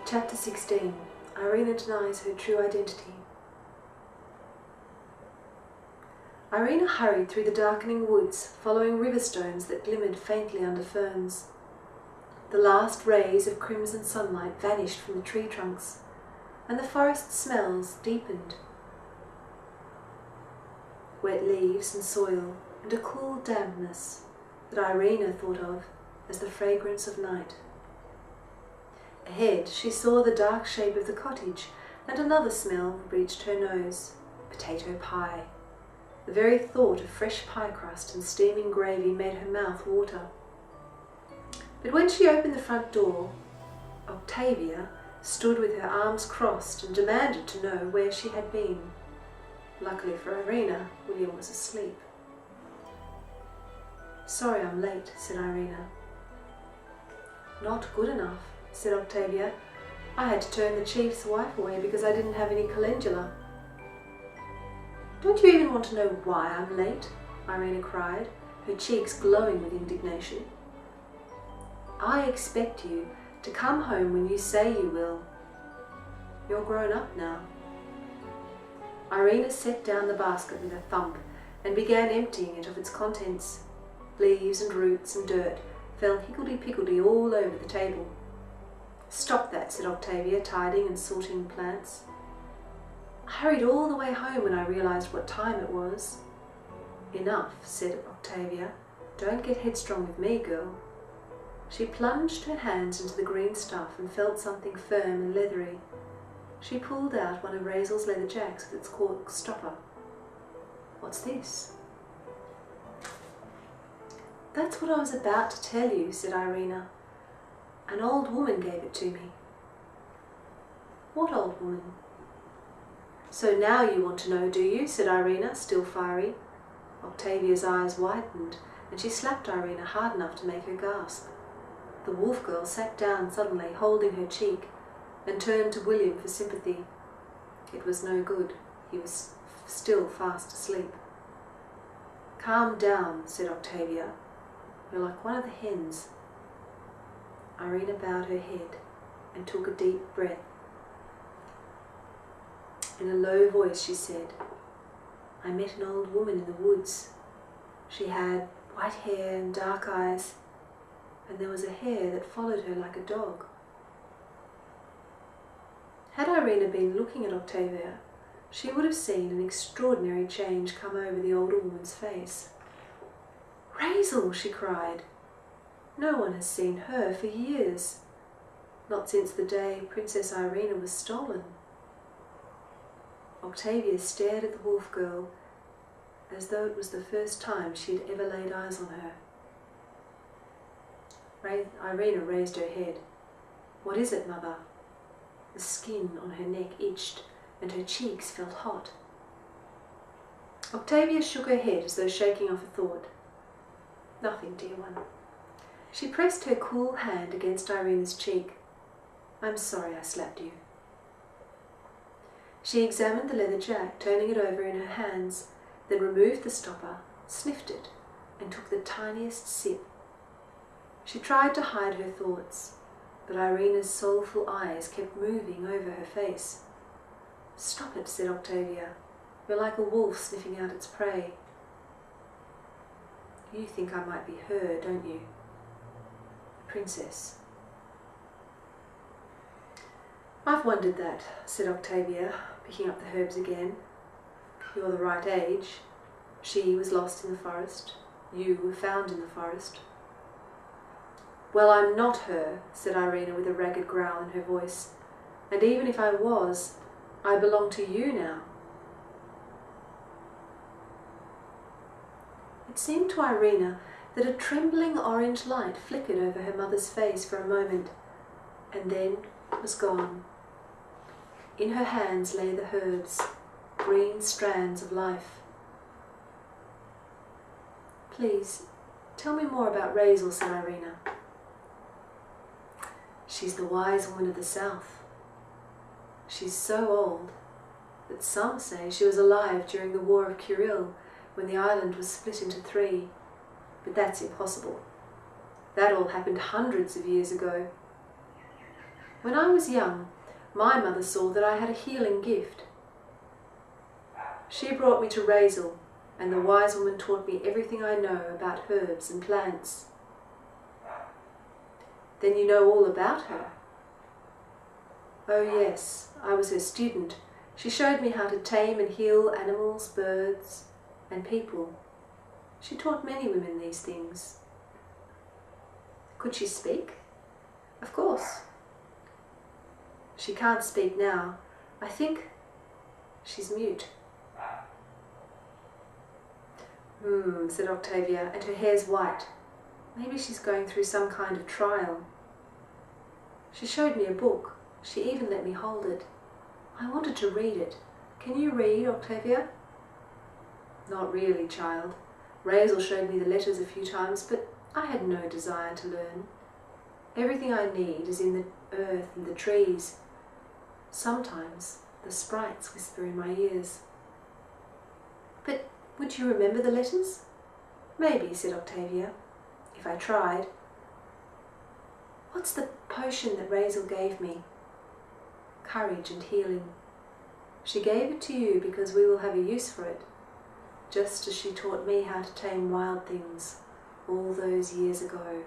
Chapter 16. Irina denies her true identity. Irina hurried through the darkening woods, following river stones that glimmered faintly under ferns. The last rays of crimson sunlight vanished from the tree trunks, and the forest smells deepened. Wet leaves and soil, and a cool dampness that Irina thought of as the fragrance of night. Ahead she saw the dark shape of the cottage, and another smell reached her nose: potato pie. The very thought of fresh pie crust and steaming gravy made her mouth water. But when she opened the front door, Octavia stood with her arms crossed and demanded to know where she had been. Luckily for Irina, William was asleep. "Sorry I'm late," said Irina. "Not good enough," said Octavia. "I had to turn the chief's wife away because I didn't have any calendula." "Don't you even want to know why I'm late?" Irina cried, her cheeks glowing with indignation. "I expect you to come home when you say you will. You're grown up now." Irina set down the basket with a thump and began emptying it of its contents. Leaves and roots and dirt fell higgledy-piggledy all over the table. "Stop that," said Octavia, tidying and sorting plants. "I hurried all the way home when I realised what time it was." "Enough," said Octavia. "Don't get headstrong with me, girl." She plunged her hands into the green stuff and felt something firm and leathery. She pulled out one of Razel's leather jacks with its cork stopper. "What's this?" "That's what I was about to tell you," said Irina. "An old woman gave it to me." "What old woman?" "So now you want to know, do you?" said Irina, still fiery. Octavia's eyes widened, and she slapped Irina hard enough to make her gasp. The wolf girl sat down suddenly, holding her cheek, and turned to William for sympathy. It was no good. He was still fast asleep. "Calm down," said Octavia. "You're like one of the hens." Irina bowed her head and took a deep breath. In a low voice she said, "I met an old woman in the woods. She had white hair and dark eyes, and there was a hare that followed her like a dog." Had Irina been looking at Octavia, she would have seen an extraordinary change come over the older woman's face. "Razel!" she cried. "No one has seen her for years. Not since the day Princess Irina was stolen." Octavia stared at the wolf girl as though it was the first time she had ever laid eyes on her. Irina raised her head. "What is it, Mother?" The skin on her neck itched and her cheeks felt hot. Octavia shook her head as though shaking off a thought. "Nothing, dear one." She pressed her cool hand against Irina's cheek. "I'm sorry I slapped you." She examined the leather jack, turning it over in her hands, then removed the stopper, sniffed it, and took the tiniest sip. She tried to hide her thoughts, but Irina's soulful eyes kept moving over her face. "Stop it," said Octavia. "You're like a wolf sniffing out its prey." "You think I might be her, don't you? Princess." "I've wondered that," said Octavia, picking up the herbs again. "You're the right age. She was lost in the forest. You were found in the forest." "Well, I'm not her," said Irina with a ragged growl in her voice. "And even if I was, I belong to you now." It seemed to Irina that a trembling orange light flickered over her mother's face for a moment, and then was gone. In her hands lay the herbs, green strands of life. "Please, tell me more about Razel," said Irina. "She's the wise woman of the south. She's so old that some say she was alive during the War of Kuril, when the island was split into 3, but that's impossible. That all happened hundreds of years ago. When I was young, my mother saw that I had a healing gift. She brought me to Razel, and the wise woman taught me everything I know about herbs and plants. Then you know all about her? Oh yes, I was her student. She showed me how to tame and heal animals, birds, and people. She taught many women these things. Could she speak? Of course. She can't speak now. I think she's mute. Said Octavia, and her hair's white. Maybe she's going through some kind of trial. She showed me a book. She even let me hold it. I wanted to read it. Can you read, Octavia? Not really, child. Razel showed me the letters a few times, but I had no desire to learn. Everything I need is in the earth and the trees. Sometimes the sprites whisper in my ears. But would you remember the letters? Maybe, said Octavia, if I tried. What's the potion that Razel gave me? Courage and healing. She gave it to you because we will have a use for it, just as she taught me how to tame wild things all those years ago.